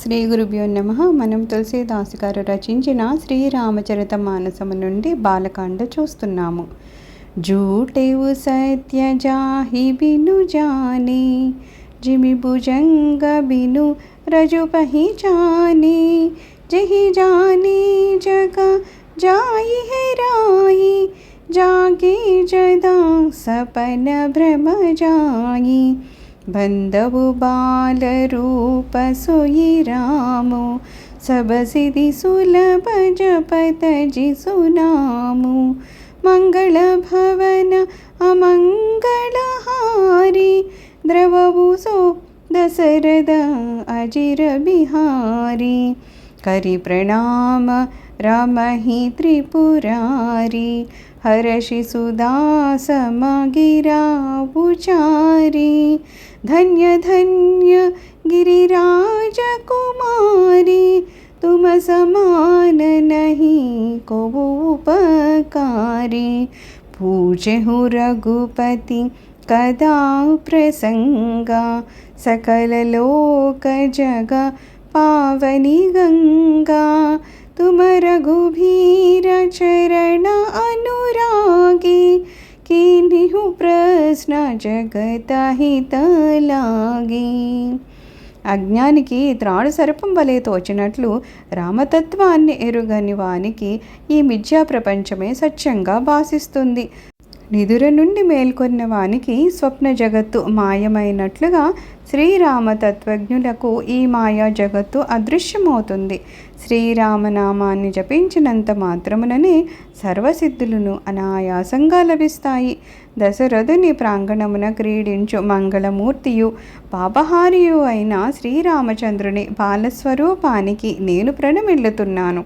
శ్రీ గురుభ్యో నమః. మనం తులసీదాసు గారు రచించిన శ్రీరామచరిత మానసము నుండి బాలకాండ చూస్తున్నాము. జూటెవు సత్య జాహి బిను జానే, జిమి భుజంగ బిను రజు పహిచానే, జహి జానే జగ జాయి हेराई, जागे जदा सपन भ्रम जाई, बंधवु बाल रूप सोई रामो, सब सिद्धि सुलभ जपत जिसु नामु, मंगल भवन अमंगल हारी, द्रववु सो दशरथ अजिर बिहारी, करि प्रणाम रामहि त्रिपुरारी, हर्षि सुदास मगिरा उचारी, धन्य धन्य गिरिराज कुमारी, तुम समान नहीं को उपकारी, पूजहु रघुपति कदा प्रसंगा, सकल लोक जग पावनी गंगा, तुम रघुबीर चरण अनुरागी, कीन्हु प्रश्न जगत हित लागी. అజ్ఞానికి త్రాడు సర్పం వలె తోచినట్లు రామతత్వాన్ని ఎరుగని వానికి ఈ మిథ్యా ప్రపంచమే సత్యంగా భాసిస్తుంది. నిదుర నుండి మేల్కొన్న వానికి స్వప్న జగత్తు మాయమైనట్లుగా శ్రీరామతత్వజ్ఞులకు ఈ మాయా జగత్తు అదృశ్యమవుతుంది. శ్రీరామనామాన్ని జపించినంత మాత్రముననే సర్వసిద్ధులను అనాయాసంగా లభిస్తాయి. దశరథుని ప్రాంగణమున క్రీడించు మంగళమూర్తియు పాపహారియు అయిన శ్రీరామచంద్రుని బాలస్వరూపానికి నేను ప్రణమిల్లుతున్నాను.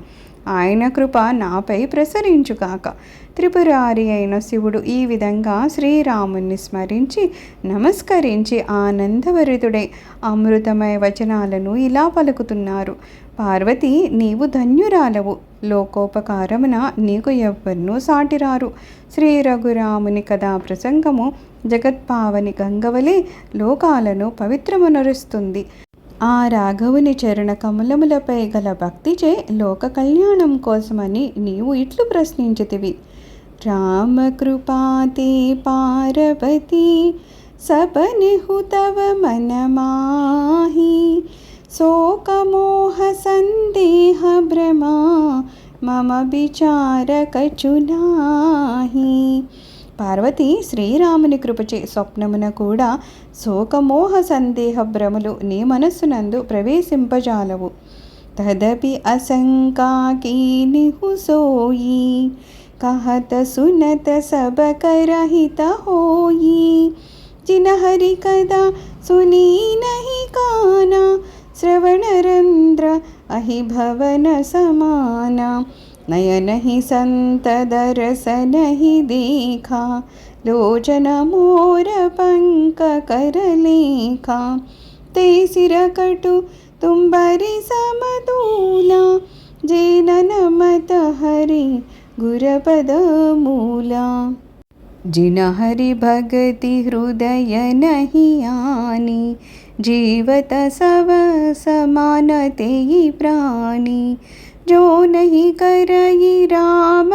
ఆయన కృప నాపై ప్రసరించుగాక. త్రిపురారి అయిన శివుడు ఈ విధంగా శ్రీరాముని స్మరించి నమస్కరించి ఆనందభరితుడై అమృతమయ వచనాలను ఇలా పలుకుతున్నారు. పార్వతి, నీవు ధన్యురాలవు. లోకోపకారమున నీకు ఎవ్వరినూ సాటిరారు. శ్రీ రఘురాముని కథా ప్రసంగము జగత్పావని గంగవలే లోకాలను పవిత్రమునరుస్తుంది. ఆ రాఘవుని చరణ కమలములపై గల భక్తిచే లోక కళ్యాణం కోసమని నీవు ఇట్లు ప్రశ్నించితివి. రామకృపాతే పార్వతీ సపనిహు తవ మనమాహి, శోకమోహ సందేహ భ్రమా మమ విచార కచునాహి. పార్వతి, శ్రీరాముని కృపచే స్వప్నమున కూడా శోకమోహ సందేహ భ్రములు నీ మనస్సునందు ప్రవేశింపజాలవు. తదపి అశంకాకీనిహు సోయి, कहत सुनत सब करहित होई, जिनहरि कदा सुनी नहीं काना, श्रवणरंद्र अहि भवन समाना, नयन ही संत दरस नहीं देखा, लोचन मोर पंक कर लेखा, ते सिर कटु तुम्बरि समतूला, जेनन मत हरि गुरपद मूला, जिन हरि भगति हृदय नहीं आनी, जीवत सव समानते प्राणी, जो नहीं करई राम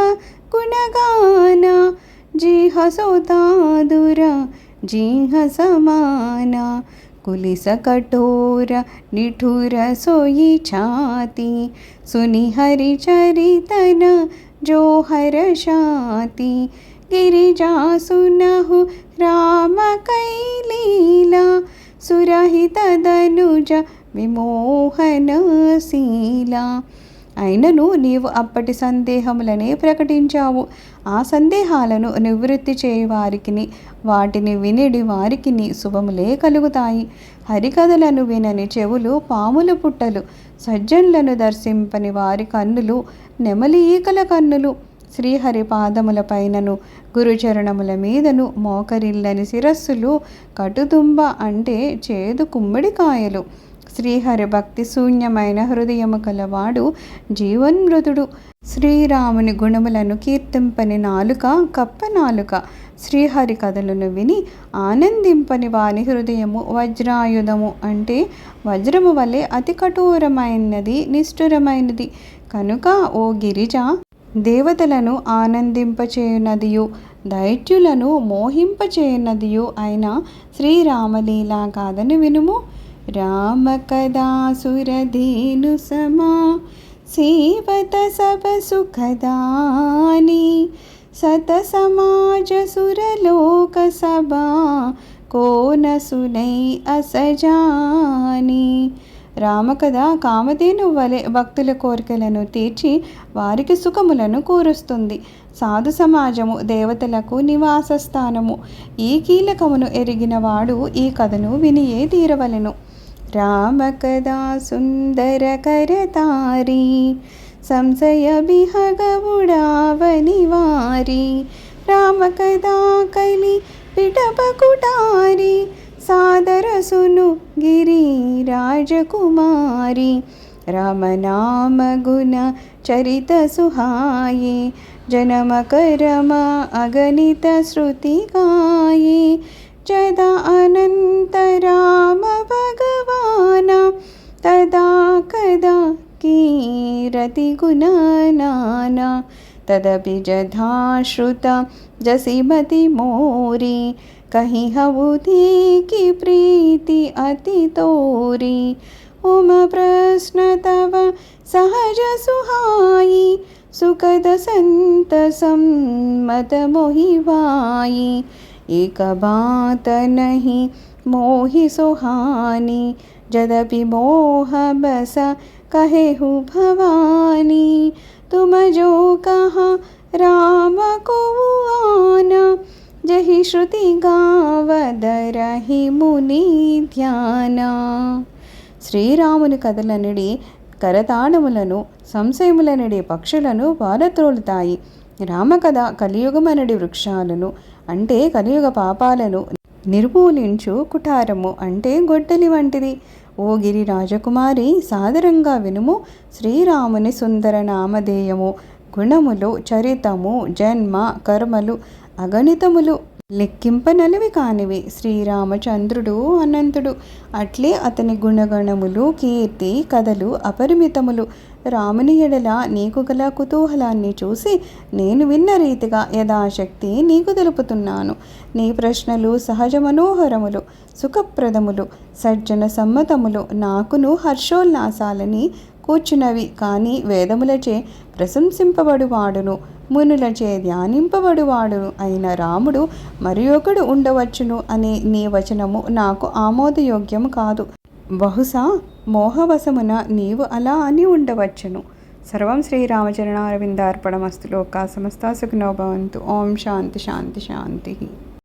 गुणगाना, जीह सोतादुरा जीह समाना, कुलिस कठोर निठुर सोई छाती, सुनि हरि चरितन जो हर्षाति, गिरिजा सुनहु राम कैलीला, सुरहित दनुज విమోహనశీలా. అయినను నీవు అప్పటి సందేహములనే ప్రకటించావు. ఆ సందేహాలను నివృత్తి చేయవారికిని వాటిని వినిడి వారికిని శుభములే కలుగుతాయి. హరికథలను వినని చెవులు పాముల పుట్టలు, సజ్జనులను దర్శింపని వారి కన్నులు నెమలి ఈకల కన్నులు, శ్రీహరి పాదముల పైనను గురుచరణముల మీదను మోకరిల్లని శిరస్సులు, కటుతుంబ అంటే చేదు కుమ్మడికాయలు, శ్రీహరి భక్తి శూన్యమైన హృదయము కలవాడు జీవన్మృతుడు. శ్రీరాముని గుణములను కీర్తింపని నాలుక కప్ప నాలుక. శ్రీహరి కథలను విని ఆనందింపని వాని హృదయము వజ్రాయుధము, అంటే వజ్రము వలె అతి కఠోరమైనది, నిష్ఠురమైనది. కనుక ఓ గిరిజ, దేవతలను ఆనందింపచేయునదియు దైత్యులను మోహింపచేయునదియు అయిన శ్రీరామలీలా గాథను వినుము. రామ కథా సురధేను సమా సేవత సభ సుఖదాని సత సమాజ సురలోక సభా కోనసునై అసజాని. రామకథ కామధేను వలె భక్తుల కోరికలను తీర్చి వారికి సుఖములను కూరుస్తుంది. సాధు సమాజము దేవతలకు నివాస స్థానము. ఈ కీలకమును ఎరిగిన వాడు ఈ కథను వినియే తీరవలెను. రామకథా సుందర కరతారి సంశయ బిహగవుడావని వారి. రామకథా కలి పిటపకుటారి సాదరసును గిరి రాజకుమారి. రామనామ గుణ చరిత సుహాయే జనమ కరమ అగణిత శృతి గాయే. జదా అనంత రామ భగవాన తదా కదా కీరతి గుణనానా. तदपि जधाश्रुत जसीमति मोरी कहीं हवुदी की प्रीति अति तोरी। उम प्रश्न तव सहज सुहाई सुखद संत सम्मत मोहिवाई। एक बात नहीं मोहि सुहानी जदपि मोह बस कहेहु भवानी। तुम जो कहा राम को आना जही श्रुति गावदरहि मुनि ధ్యాన. శ్రీరాముని కథలనిడి కరతాళములను సంశయములనిడి పక్షులను పారత్రోలుతాయి. రామకథ కలియుగమనడి వృక్షాలను, అంటే కలియుగ పాపాలను నిర్మూలించు కుటారము, అంటే గొడ్డలి వంటిది. ఓ గిరి రాజకుమారి, సాదరంగా వినుము. శ్రీరాముని సుందర నామధేయము, గుణములు, చరితము, జన్మ కర్మలు అగణితములు, లెక్కింపనలవి కానివి. శ్రీరామచంద్రుడు అనంతుడు, అట్లే అతని గుణగణములు, కీర్తి, కథలు అపరిమితములు. రాముని ఎడల నీకు గల కుతూహలాన్ని చూసి నేను విన్న రీతిగా యథాశక్తి నీకు తెలుపుతున్నాను. నీ ప్రశ్నలు సహజ మనోహరములు, సుఖప్రదములు, సజ్జన సమ్మతములు, నాకును హర్షోల్లాసాలని కూర్చున్నవి. కానీ వేదములచే ప్రశంసింపబడువాడును, మునులచే ధ్యానింపబడువాడును అయిన రాముడు మరి ఒకడు ఉండవచ్చును అనే నీ వచనము నాకు ఆమోదయోగ్యము కాదు. బహుశా మోహవశమున నీవు అలా అని ఉండవచ్చును. సర్వం శ్రీరామచరణారవిందార్పణమస్తు. లోకా సమస్తా సుఖినో భవంతు. ఓం శాంతి శాంతి శాంతి.